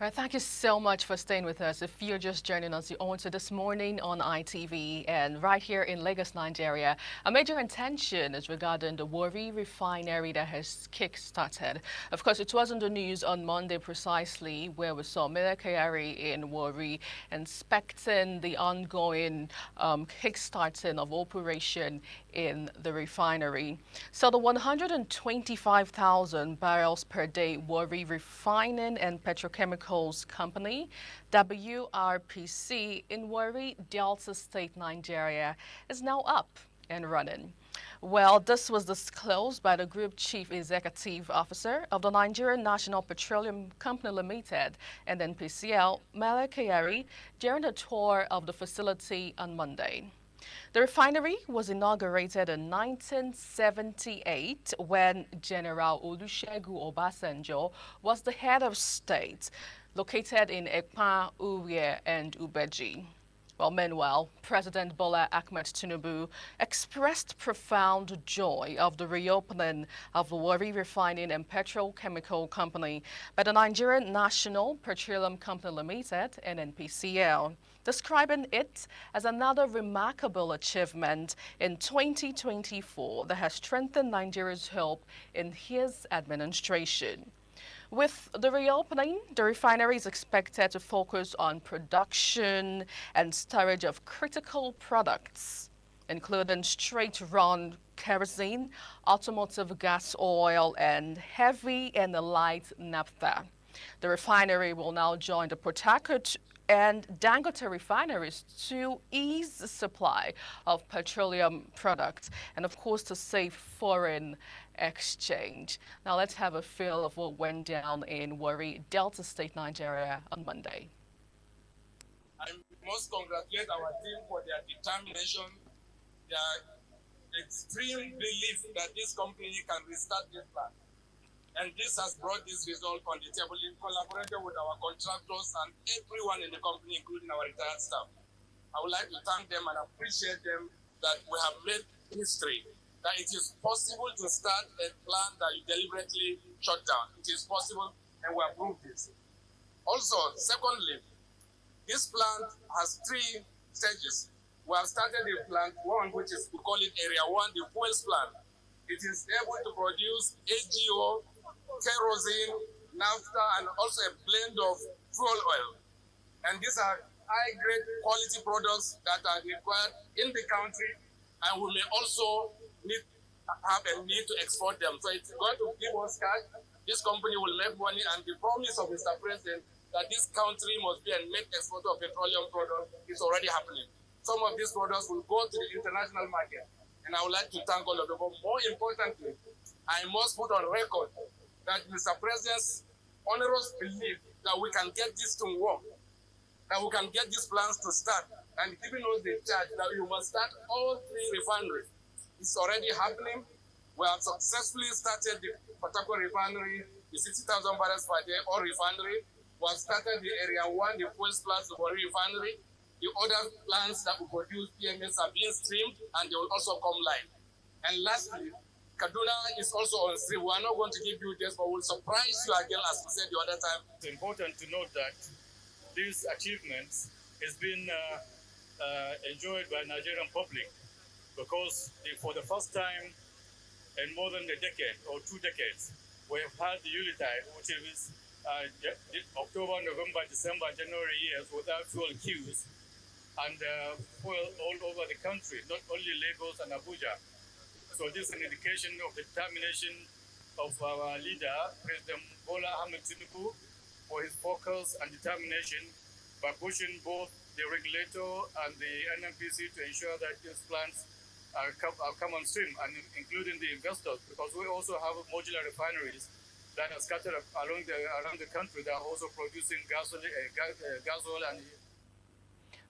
All right, thank you so much for staying with us. If you're just joining us, you're on to This Morning on ITV and right here in Lagos, Nigeria. A major attention is regarding the Warri Refinery that has kick-started. Of course, it was in the news on Monday precisely where we saw Miller Kyari in Warri inspecting the ongoing kick-starting of operation in the refinery. So the 125,000 barrels per day Warri Refining and Petrochemical Company, WRPC, in Warri, Delta State, Nigeria, is now up and running. Well, this was disclosed by the Group Chief Executive Officer of the Nigerian National Petroleum Company Limited, and NPCL, Mele Kyari, during a tour of the facility on Monday. The refinery was inaugurated in 1978 when General Olusegun Obasanjo was the head of state, located in Ekpa, Uwie, and Ubeji. Well, meanwhile, President Bola Ahmed Tinubu expressed profound joy of the reopening of the Warri Refining and Petrochemical Company by the Nigerian National Petroleum Company Limited, NNPCL, describing it as another remarkable achievement in 2024 that has strengthened Nigeria's hope in his administration. With the reopening, the refinery is expected to focus on production and storage of critical products, including straight-run kerosene, automotive gas oil, and heavy and light naphtha. The refinery will now join the Port Harcourt and Dangote refineries to ease the supply of petroleum products and, of course, to save foreign exchange. Now, let's have a feel of what went down in Warri, Delta State, Nigeria on Monday. I must congratulate our team for their determination, their extreme belief that this company can restart this plant. And this has brought this result on the table in collaboration with our contractors and everyone in the company, including our retired staff. I would like to thank them and appreciate them that we have made history, that it is possible to start a plant that you deliberately shut down. It is possible, and we have proved this. Also, secondly, this plant has 3 stages. We have started the plant 1, which is, we call it Area 1, the fuels plant. It is able to produce AGO, kerosene, naphtha, and also a blend of fuel oil. And these are high-grade quality products that are required in the country, and we may also have a need to export them. So it's going to give us cash. This company will make money, and the promise of Mr. President that this country must be a net exporter of petroleum products is already happening. Some of these products will go to the international market, and I would like to thank all of them. But more importantly, I must put on record that Mr. President's onerous belief that we can get this to work, that we can get these plans to start, and giving us the charge that we must start all 3 refineries. It's already happening. We have successfully started the Port Harcourt refinery, the 60,000 barrels per day oil refinery. We have started the Area 1, the fuel plants, the Warri Refinery. The other plants that will produce PMS are being streamed, and they will also come live. And lastly, Kaduna is also on stream. We are not going to give you this, but we'll surprise you again, as we said the other time. It's important to note that these achievements has been enjoyed by Nigerian public because for the first time in more than a decade or 2 decades, we have had the Unitide, which is October, November, December, January years without fuel queues and fuel all over the country, not only Lagos and Abuja. So this is an indication of the determination of our leader, President Bola Ahmed Tinubu, for his focus and determination by pushing both the regulator and the NNPC to ensure that these plants come on stream, and including the investors, because we also have modular refineries that are scattered around the country that are also producing gas oil and.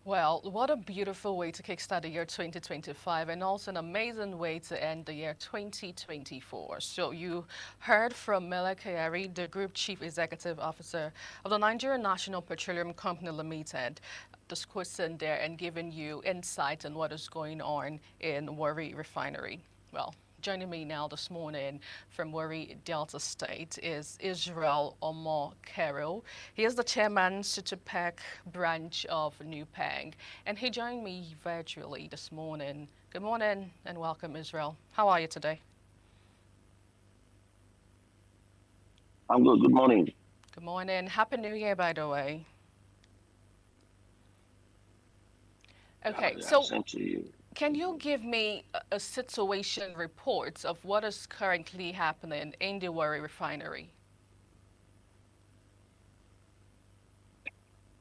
Well, what a beautiful way to kickstart the year 2025 and also an amazing way to end the year 2024. So you heard from Mele Kyari, the Group Chief Executive Officer of the Nigerian National Petroleum Company Limited, discussing there and giving you insight on what is going on in Warri Refinery. Well, Joining me now this morning from Warri Delta State is Israel Omo Kero. He is the chairman, Sutupek branch of Nupeng, and he joined me virtually this morning. Good morning and welcome, Israel. How are you today? I'm good. Good morning. Good morning. Happy New Year, by the way. Okay, Yeah, so same to you. can you give me a situation report of what is currently happening in the Warri Refinery?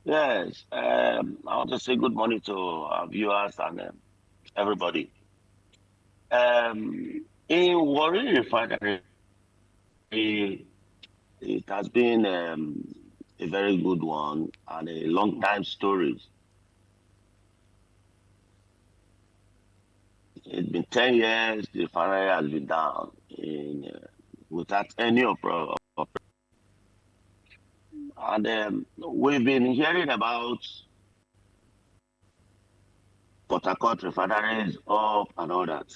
Yes, I want to say good morning to our viewers and everybody. In Warri Refinery, it has been a very good one and a long time story. It's been 10 years, the refinery has been down without any operation. And we've been hearing about Port Harcourt refineries up and all that.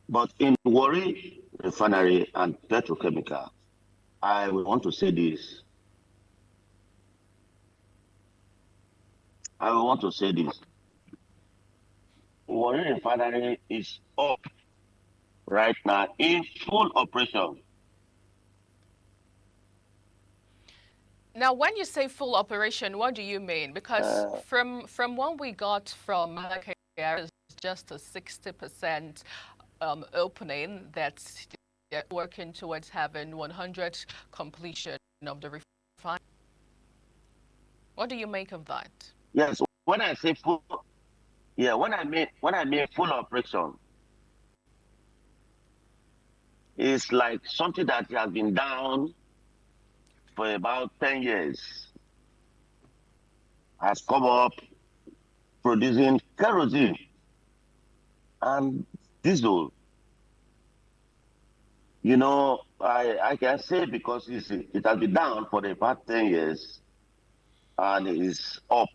But in Warri Refinery and Petrochemical, I want to say this. I want to say this. Warri Refinery is up right now in full operation. Now, when you say full operation, what do you mean? Because Uh, from what we got from Malachi, it's just a 60% opening that's they're working towards having 100 completion of the refinery. What do you make of that? yes, when I say full, yeah, when I mean full operation, it's like something that has been down for about 10 years, has come up producing kerosene and diesel. I can say because it has been down for the past 10 years and it is up,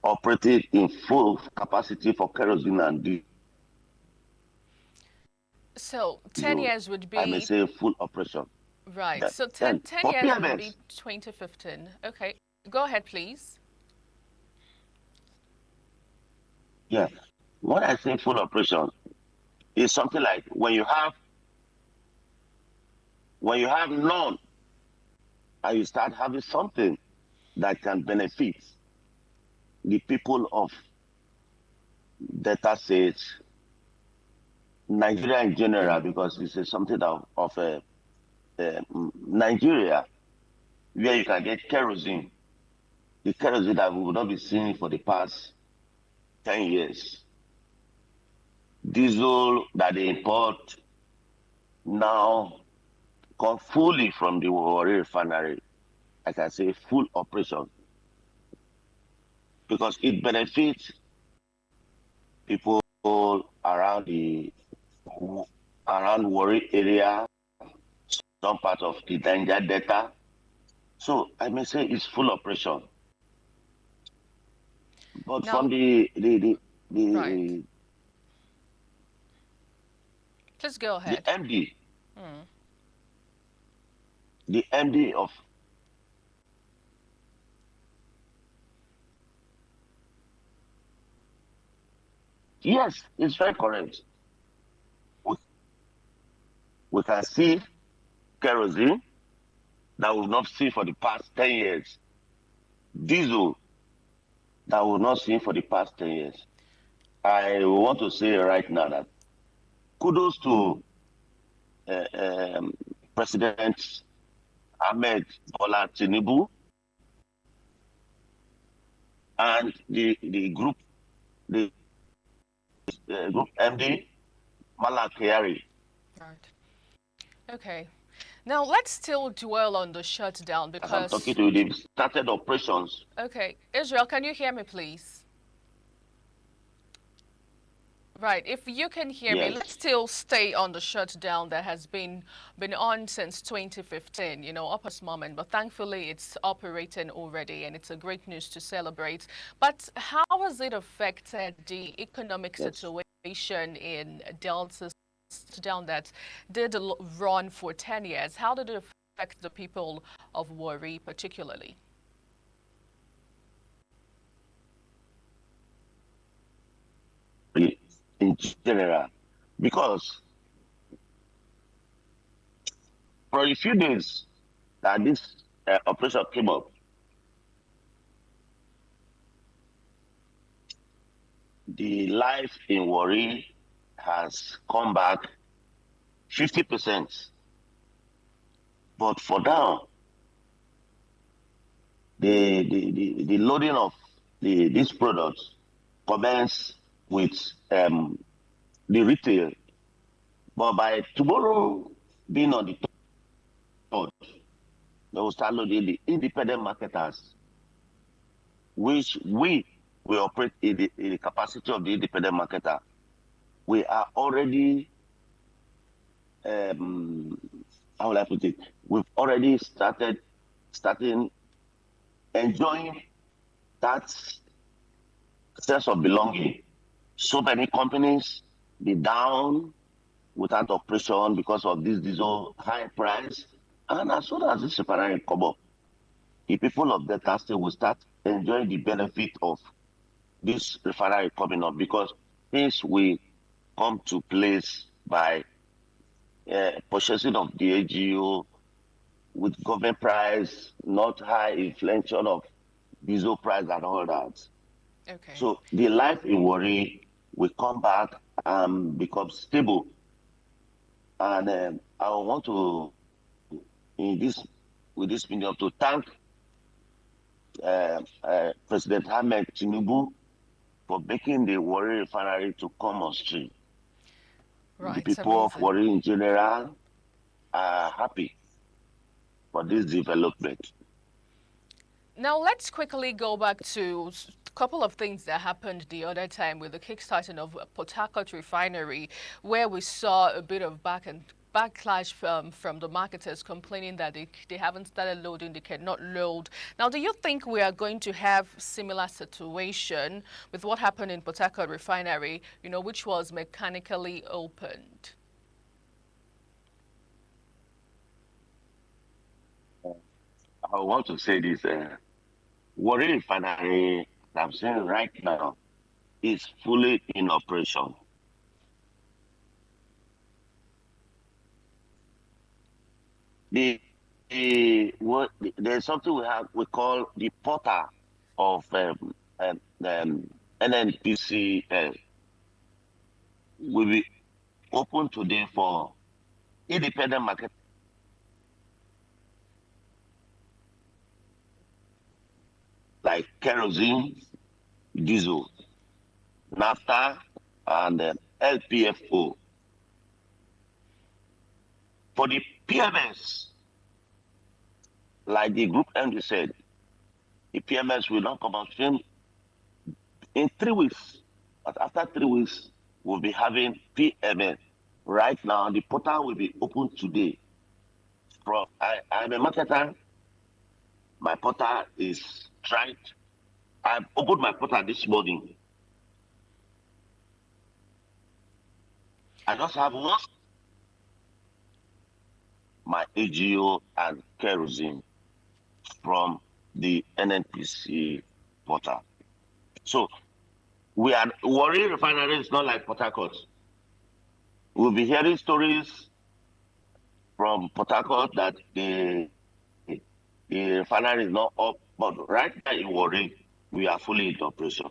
operating in full capacity for kerosene and So 10 diesel. years would I may be, say full operation. right. Then, So then 10 for years would PMS, be 2015. Okay, go ahead, please. yeah, when I say full operation, it's something like when you have none and you start having something that can benefit the people of Delta State, Nigeria in general, because it's something of Nigeria, where you can get kerosene, the kerosene that we will not be seeing for the past 10 years. Diesel that they import now come fully from the Warri Refinery. I can say full operation because it benefits people around the around Warri area, some part of the Niger Delta. So I may say it's full operation. But from Now, right. the Please go the ahead. MD, Hmm. the MD of yes, it's very correct. We, we can see kerosene that we've not seen for the past 10 years, diesel that we've not seen for the past 10 years. I want to say right now that kudos to uh, um, President Ahmed Bola Tinubu and the group MD Malakari. Right. Okay. Now let's still dwell on the shutdown As I'm talking because, to you, they've started operations. okay, Israel, can you hear me, please? Right. If you can hear me, Yes, let's still stay on the shutdown that has been on since 2015, up at this moment. But thankfully, it's operating already, and it's a great news to celebrate. But how has it affected the economic yes. situation in Delta shutdown that did run for 10 years? How did it affect the people of Warri particularly? In general, because for a few days that this operation came up, the life in Warri has come back 50%. But for now, the loading of these products commence with the retail. But by tomorrow being on the third, they will start loading the independent marketers, which we will operate in the capacity of the independent marketer. We are already, um, how will I put it? We've already starting enjoying that sense of belonging. So many companies be down without operation because of this diesel high price. And as soon as this refinery come up, the people of Delta State will start enjoying the benefit of this refinery coming up because things will come to place by purchasing of the AGO with government price, not high inflation of diesel price and all that. Okay. So the life in Warri will come back and become stable. And I want to, in this, with this medium, to thank President Ahmed Tinubu for making the Warri Refinery to come on stream. The Right. people of Amazing. Warri in general are happy for this development. Now let's quickly go back to a couple of things that happened the other time with the kickstarting of Port Harcourt Refinery, where we saw a bit of backlash from the marketers complaining that they haven't started loading, they cannot load. Now, do you think we are going to have similar situation with what happened in Port Harcourt Refinery, which was mechanically opened? I want to say this. Warri Refinery, I'm saying right now, is fully in operation. The, there's something we call the portal of NNPC will be open today for independent market like kerosene, diesel, naphtha, and LPFO. For the PMS, like the group MD said, the PMS will not come on stream in 3 weeks. But after 3 weeks, we'll be having PMS. Right now, the portal will be open today. I'm a marketer. My portal is trying. I've opened my portal this morning. I just have one, my AGO and kerosene from the NNPC portal. So we are Warri Refinery is not like Port Harcourt. We'll be hearing stories from Port Harcourt that the refinery is not up, but right now in Warri, we are fully in operation.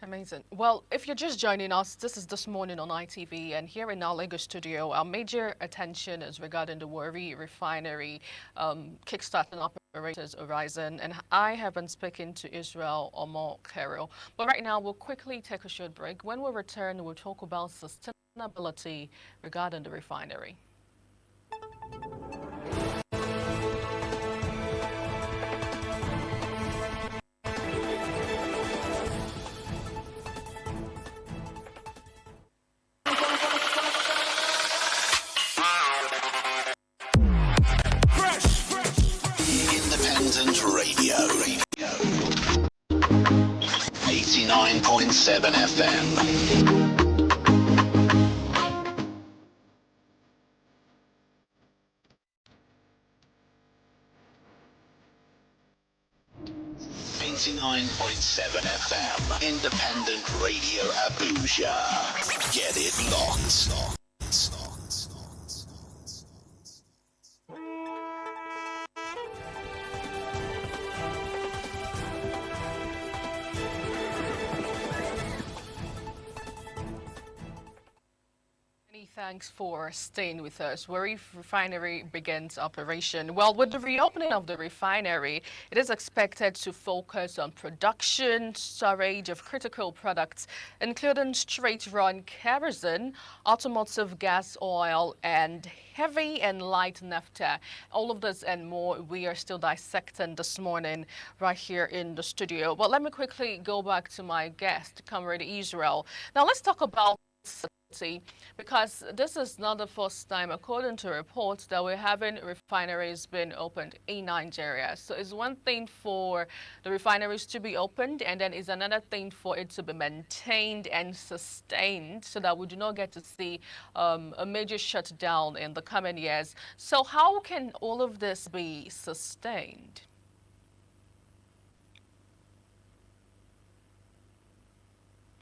Amazing. Well, if you're just joining us, this is This Morning on ITV, and here in our Lagos studio, our major attention is regarding the Warri Refinery kickstarting operators Horizon, and I have been speaking to Israel Omo Carroll. But right now, we'll quickly take a short break. When we return, we'll talk about sustainability regarding the refinery. 89.7 FM. 89.7 FM. Independent Radio Abuja. Get it locked. Many thanks for staying with us. Warri Refinery begins operation. Well, with the reopening of the refinery, it is expected to focus on production, storage of critical products, including straight-run kerosene, automotive gas oil, and heavy and light naphtha. All of this and more we are still dissecting this morning right here in the studio. But let me quickly go back to my guest, Comrade Israel. Now let's talk about because this is not the first time, according to reports, that we're having refineries being opened in Nigeria. So it's one thing for the refineries to be opened, and then it's another thing for it to be maintained and sustained so that we do not get to see a major shutdown in the coming years. So how can all of this be sustained?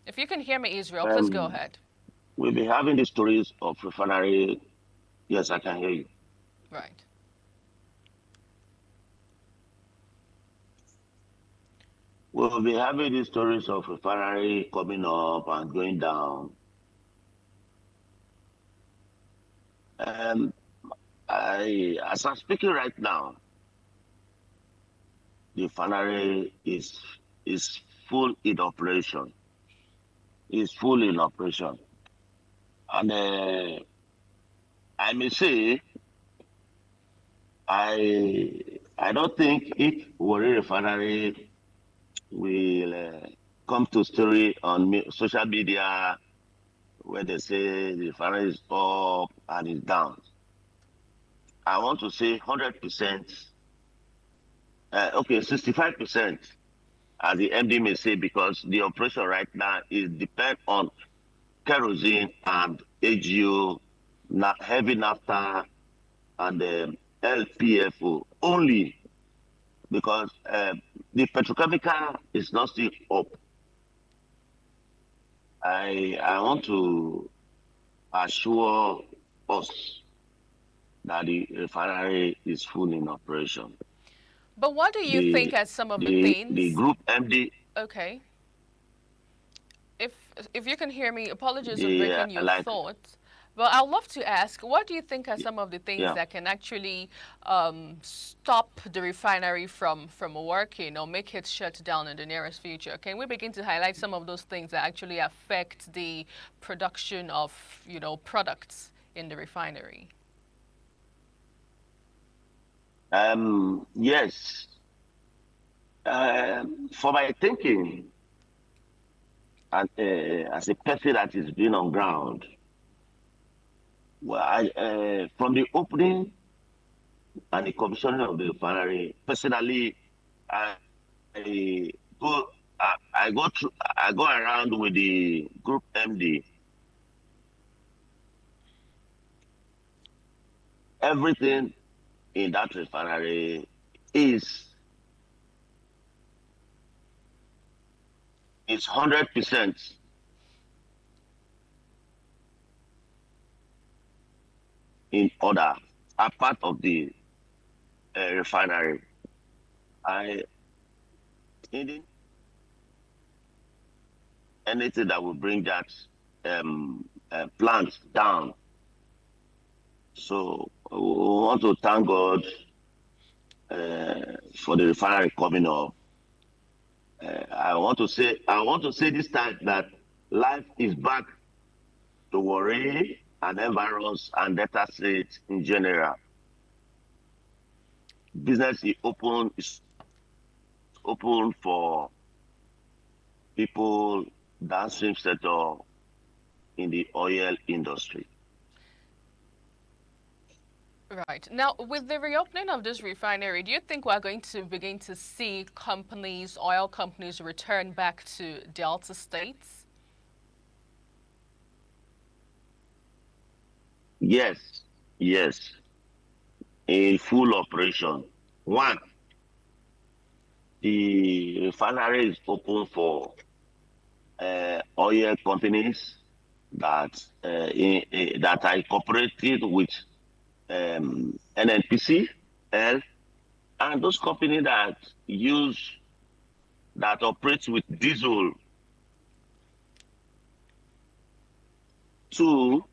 If you can hear me, Israel, please go ahead. We'll be having the stories of refinery. Yes, I can hear you. Right. We'll be having the stories of refinery coming up and going down. As I'm speaking right now, the refinery is full in operation. Is full in operation, and I may say I don't think if Warri Refinery will come to story on social media where they say the refinery is up and it's down. I want to say 100%, okay, 65%, as the MD may say, because the operation right now is depend on kerosene and AGO, heavy naphtha, and LPFO only, because the petrochemical is not still up. I want to assure us that the refinery is full in operation. But what do you think are some of the The things? group MD, Okay. If you can hear me, apologies for the breaking your thoughts. But I'd love to ask, what do you think are some of the things yeah. that can actually stop the refinery from working or make it shut down in the nearest future? Can we begin to highlight some of those things that actually affect the production of, products in the refinery? Yes. For my thinking, and as a person that is being on ground, well, from the opening and the commissioning of the refinery, personally, I go, I go around with the group MD. Everything in that refinery is 100% in order, a part of the refinery. I in anything that will bring that plant down. So we want to thank God for the refinery coming up. I want to say this time that life is back to Warri and environs and Delta State in general. Business is open for people downstream sector in the oil industry. Right. Now, with the reopening of this refinery, do you think we're going to begin to see companies, oil companies, return back to Delta states? Yes, yes, in full operation. One, the refinery is open for oil companies that that are incorporated with NNPC, and those companies that operate with diesel. Two,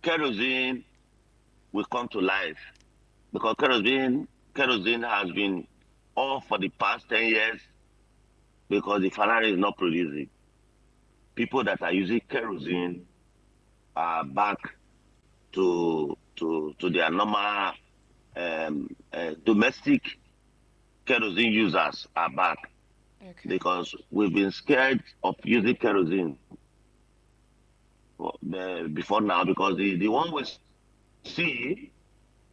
kerosene will come to life because kerosene has been off for the past 10 years because the refinery is not producing. People that are using kerosene are back to their normal domestic kerosene users are back Okay. because we've been scared of using kerosene before now because the one we see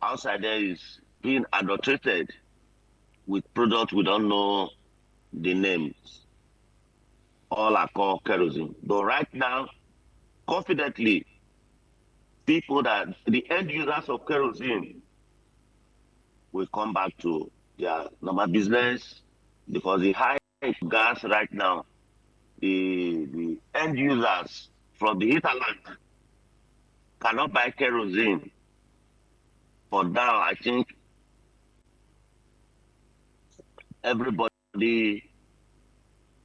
outside there is being adulterated with products we don't know the names. All are called kerosene. But right now, confidently, people that the end users of kerosene will come back to their normal business because the high gas right now, the end users from the hinterland cannot buy kerosene. For now, I think everybody,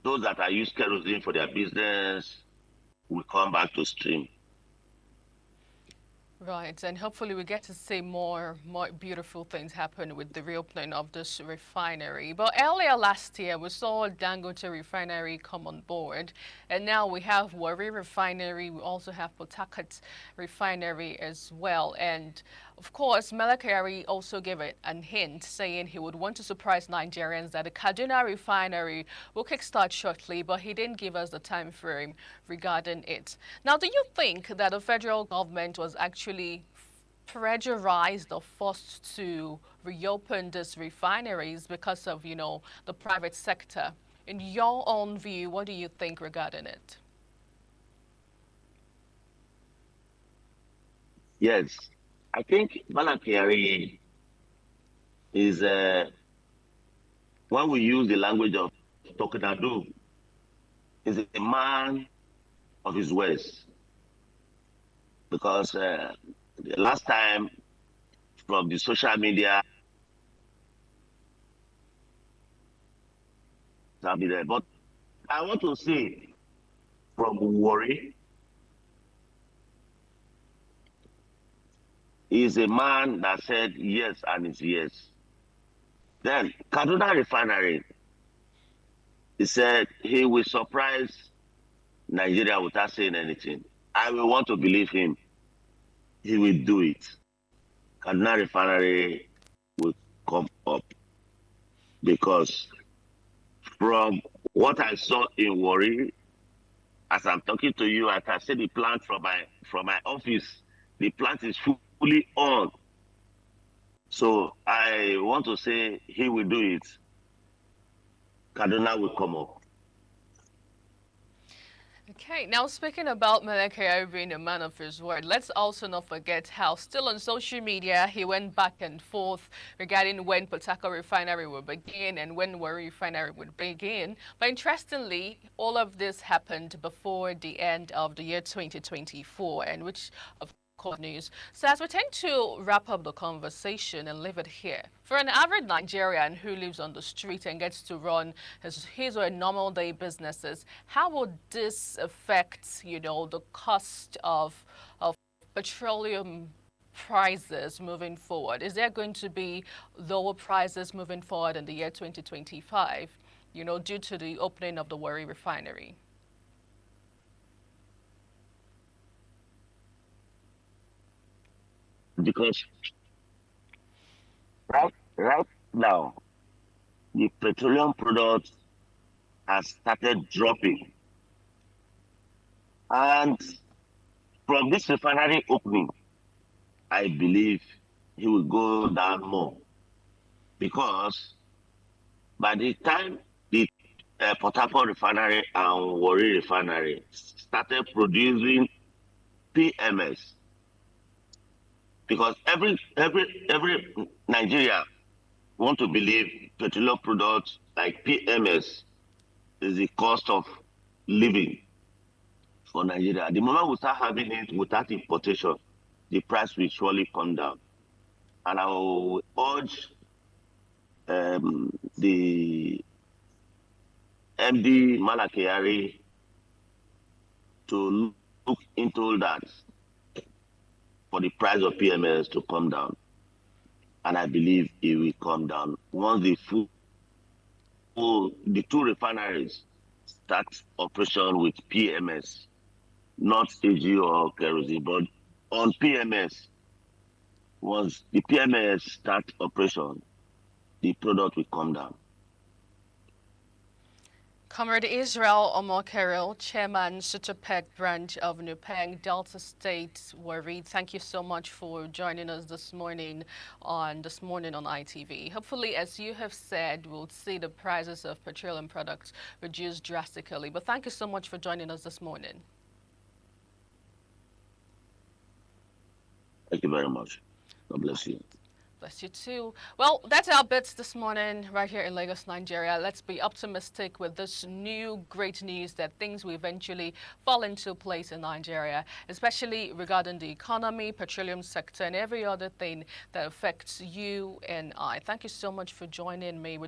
those that are use kerosene for their business, will come back to stream. Right, and hopefully we get to see more beautiful things happen with the reopening of this refinery. But earlier last year, we saw Dangote Refinery come on board, and now we have Warri Refinery. We also have Port Harcourt Refinery as well. And of course, Melakari also gave it an hint, saying he would want to surprise Nigerians that the Kaduna Refinery will kickstart shortly, but he didn't give us the time frame regarding it. Now, do you think that the federal government was actually pressurized or forced to reopen these refineries because of, the private sector? In your own view, what do you think regarding it? Yes, I think Balakari is, when we use the language of Tokinadu, is a man of his words. Because the last time from the social media, I'll be there. But I want to say from Warri, is a man that said yes and is yes. Then Kaduna Refinery, he said he will surprise Nigeria without saying anything. I will want to believe him. He will do it. Kaduna Refinery will come up because from what I saw in Warri, as I'm talking to you, I can see the plant from my office. The plant is fully on. So I want to say he will do it. Kaduna will come up. Okay, now speaking about Meleke being a man of his word, let's also not forget how still on social media he went back and forth regarding when Port Harcourt Refinery would begin and when Warri Refinery would begin. But interestingly, all of this happened before the end of the year 2024, and which of course news. So as we tend to wrap up the conversation and leave it here, for an average Nigerian who lives on the street and gets to run his or her normal day businesses, how would this affect, the cost of petroleum prices moving forward? Is there going to be lower prices moving forward in the year 2025, due to the opening of the Warri Refinery? Because right now, the petroleum products has started dropping. And from this refinery opening, I believe he will go down more because by the time the Port Harcourt Refinery and Warri Refinery started producing PMS, because every Nigeria want to believe petroleum products like PMS is the cost of living for Nigeria. The moment we start having it without importation, the price will surely come down. And I will urge the MD Malakiari to look into that for the price of PMS to come down. And I believe it will come down once the two refineries start operation with PMS, not AG or kerosene, but on PMS. Once the PMS start operation, the product will come down. Comrade Israel Omokeril, Chairman Sutapec branch of Nupeng, Delta State, Warri, thank you so much for joining us this morning on ITV. Hopefully, as you have said, we'll see the prices of petroleum products reduced drastically. But thank you so much for joining us this morning. Thank you very much. God bless you. Bless you too. Well, that's our bits this morning right here in Lagos, Nigeria. Let's be optimistic with this new great news that things will eventually fall into place in Nigeria, especially regarding the economy, petroleum sector, and every other thing that affects you and I. Thank you so much for joining me.